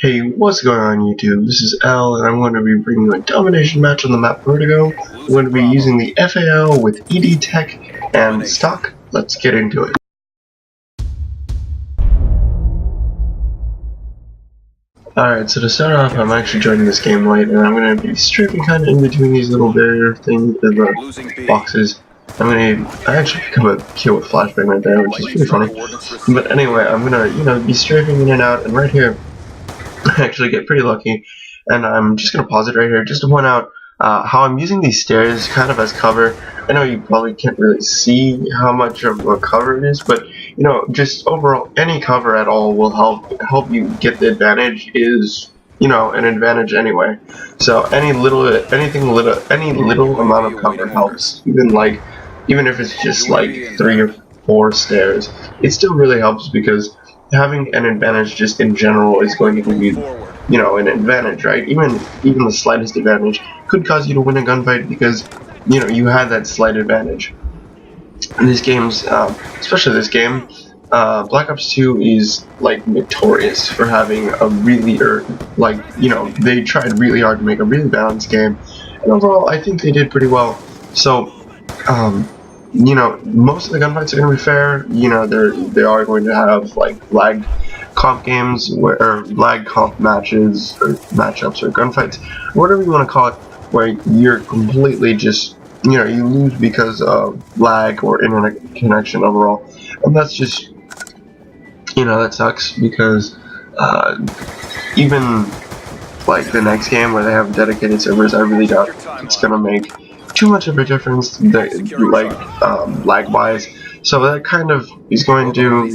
Hey, what's going on YouTube? This is L, and I'm going to be bringing you a domination match on the map Vertigo. I'm going to be using the FAL with ED Tech and stock. Let's get into it. Alright, so to start off, I'm actually joining this game late, and I'm going to be strafing kind of in between these little barrier things, the boxes. I actually pick up a kill with flashbang right there, which is pretty funny. But anyway, I'm gonna, be strafing in and out, and right here, I actually get pretty lucky, and I'm just going to pause it right here just to point out how I'm using these stairs kind of as cover. I know you probably can't really see how much of a cover it is, but just overall, any cover at all will help you get the advantage. Is an advantage anyway. So any little amount of cover helps. Even if it's just like 3 or 4 stairs, it still really helps because having an advantage just in general is going to give you, an advantage, right? Even the slightest advantage could cause you to win a gunfight because, you had that slight advantage. In these games, especially this game, Black Ops 2 is like notorious for having a really, they tried really hard to make a really balanced game, and overall, I think they did pretty well. So, most of the gunfights are going to be fair. They are going to have like lag comp games or lag comp matches or matchups or gunfights, whatever you want to call it, where you're completely just you lose because of lag or internet connection overall, and that's just that sucks because even like the next game where they have dedicated servers, I really doubt it's gonna make too much of a difference, lag wise. So that kind of is going to,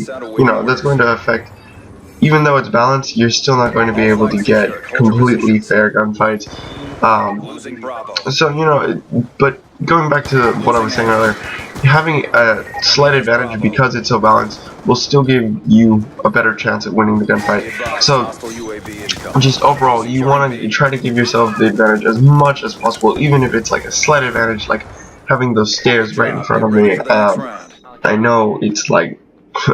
that's going to affect. Even though it's balanced, you're still not going to be able to get completely fair gunfights. But going back to what I was saying earlier, having a slight advantage because it's so balanced will still give you a better chance at winning the gunfight. So, just overall, you want to try to give yourself the advantage as much as possible, even if it's like a slight advantage, like having those stairs right in front of me. I know it's like,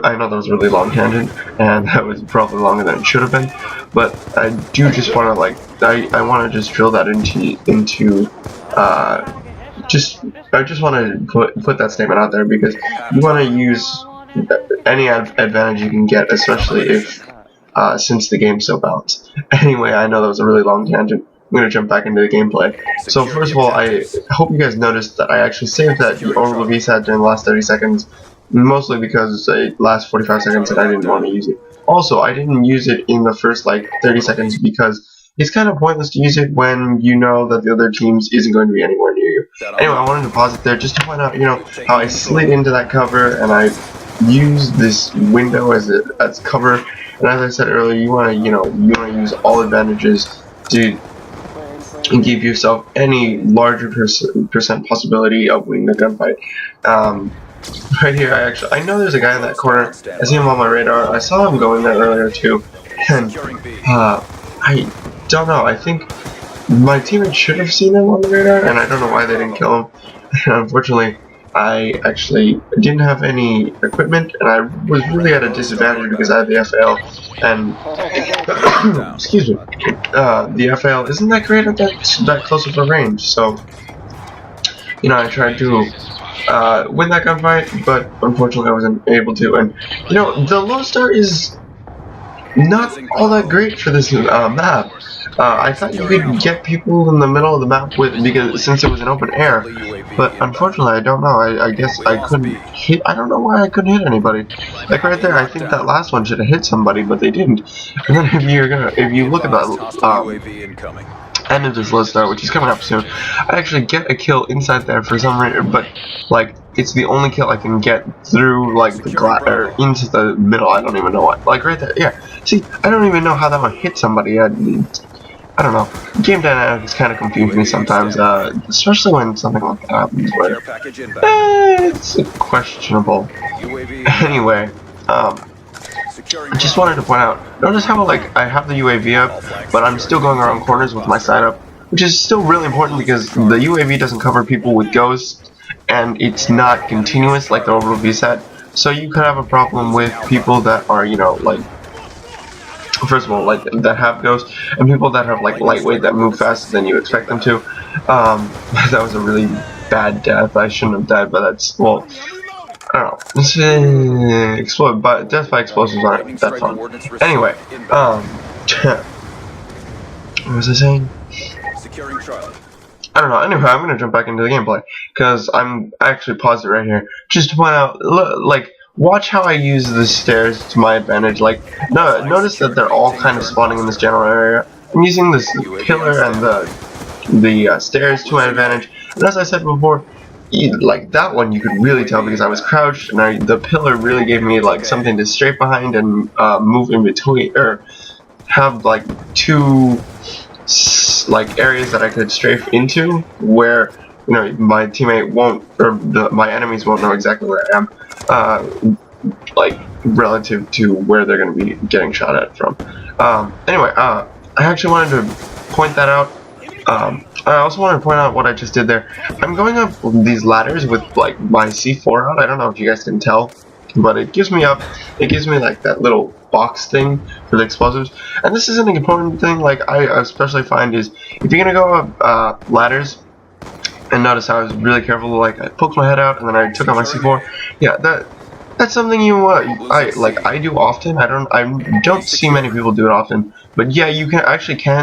I know that was a really long tangent, and that was probably longer than it should have been, but I do just want to I want to just drill that into I just want to put that statement out there because you want to use any advantage you can get, especially if since the game's so balanced. Anyway, I know that was a really long tangent. I'm going to jump back into the gameplay. So first of all, I hope you guys noticed that I actually saved that orbital VSAT during the last 30 seconds, mostly because the last 45 seconds that I didn't want to use it. Also, I didn't use it in the first 30 seconds because it's kind of pointless to use it when you know that the other teams isn't going to be anywhere near you. Anyway, I wanted to pause it there just to point out, how I slid into that cover and I used this window as cover. And as I said earlier, you want to use all advantages to give yourself any larger percent possibility of winning the gunfight. Right here, I know there's a guy in that corner. I see him on my radar. I saw him going there earlier too, and I don't know. I think my teammate should have seen him on the radar, and I don't know why they didn't kill him. Unfortunately, I actually didn't have any equipment, and I was really at a disadvantage because I had the FAL, and excuse me, the FAL isn't that great at that close of a range. So, I tried to win that gunfight, but unfortunately I wasn't able to. And the low star is not all that great for this map. I thought you could get people in the middle of the map since it was an open air, but unfortunately I don't know. I guess I couldn't hit. I don't know why I couldn't hit anybody. Like right there, I think that last one should have hit somebody, but they didn't. And then if you look at that end of this low star, which is coming up soon, I actually get a kill inside there for some reason, but it's the only kill I can get through the glass or into the middle. I don't even know what. Right there, yeah. See, I don't even know how that one hit somebody. I don't know. Game dynamics kind of confuse me sometimes, especially when something like that happens where it's questionable. Anyway, I just wanted to point out, notice how I have the UAV up, but I'm still going around corners with my sight up, which is still really important because the UAV doesn't cover people with ghosts, and it's not continuous like the orbital VSAT. So you could have a problem with people that are, First of all, like that have ghost, and people that have like lightweight that move faster than you expect them to. That was a really bad death. I shouldn't have died, but that's, well, I don't know. Let's explode, but death by explosives aren't that fun. Anyway, what was I saying? I don't know. Anyway, I'm gonna jump back into the gameplay because I'm actually paused it right here just to point out, like, watch how I use the stairs to my advantage. Like, no, notice that they're all kind of spawning in this general area. I'm using this pillar and the stairs to my advantage. And as I said before, like that one you could really tell because I was crouched, and the pillar really gave me like something to strafe behind and move in between, or have like two like areas that I could strafe into where, you know, my teammate won't, or my enemies won't know exactly where I am, like relative to where they're going to be getting shot at from. Anyway, I actually wanted to point that out. I also wanted to point out what I just did there. I'm going up these ladders with like my C4 out. I don't know if you guys can tell, but it gives me like that little box thing for the explosives. And this is an important thing, like I especially find, is if you're gonna go up ladders, and notice how I was really careful, like I poked my head out and then I took out my C4. Yeah, that's something I do often. I don't see many people do it often, but yeah, you can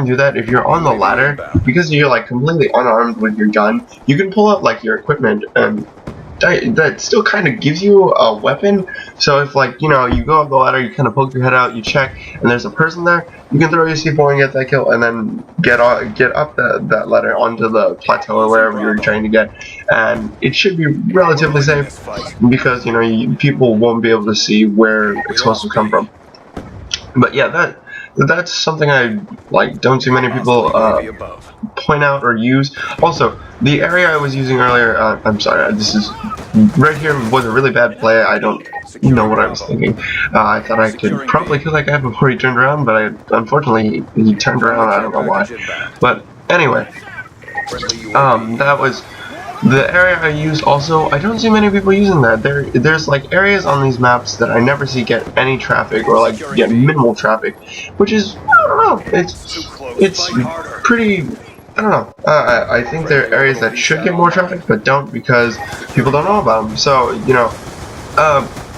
do that if you're on the ladder, because you're like completely unarmed with your gun. You can pull out like your equipment, and that still kind of gives you a weapon. So if, like, you know, you go up the ladder, you kind of poke your head out, you check, and there's a person there, you can throw your C4 and get that kill, and then get up that ladder onto the plateau or wherever you're trying to get, and it should be relatively safe because, you know, people won't be able to see where explosives come from. But yeah, that's something I don't see many people point out or use. Also, the area I was using earlier, I'm sorry, this is right here was a really bad play. I don't know what I was thinking. I thought I could probably kill that guy before he turned around, but unfortunately he turned around. I don't know why. But anyway, that was the area I used. Also, I don't see many people using that. There's like areas on these maps that I never see get any traffic, or like get minimal traffic, which is, I don't know, it's pretty, I don't know. I think there are areas that should get more traffic but don't, because people don't know about them. So, you know,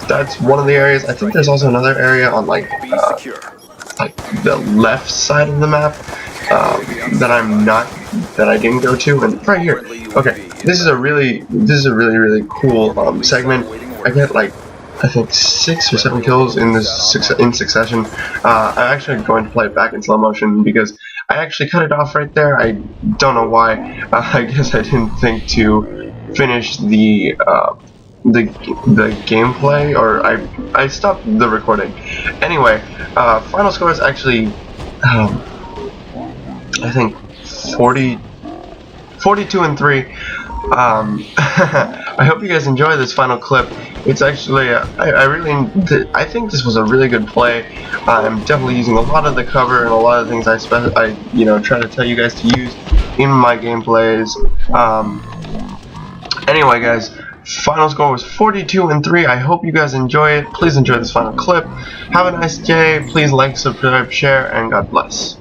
that's one of the areas. I think there's also another area on like the left side of the map that I didn't go to, and right here. Okay, this is a really cool segment. I get like, I think 6 or 7 kills in succession. I'm actually going to play it back in slow motion because I actually cut it off right there. I don't know why. I guess I didn't think to finish the gameplay, or I stopped the recording. Anyway, final score is actually I think 42-3. I hope you guys enjoy this final clip. It's actually I think this was a really good play. I'm definitely using a lot of the cover and a lot of things I try to tell you guys to use in my gameplays. Anyway, guys, final score was 42-3. I hope you guys enjoy it. Please enjoy this final clip. Have a nice day. Please like, subscribe, share, and God bless.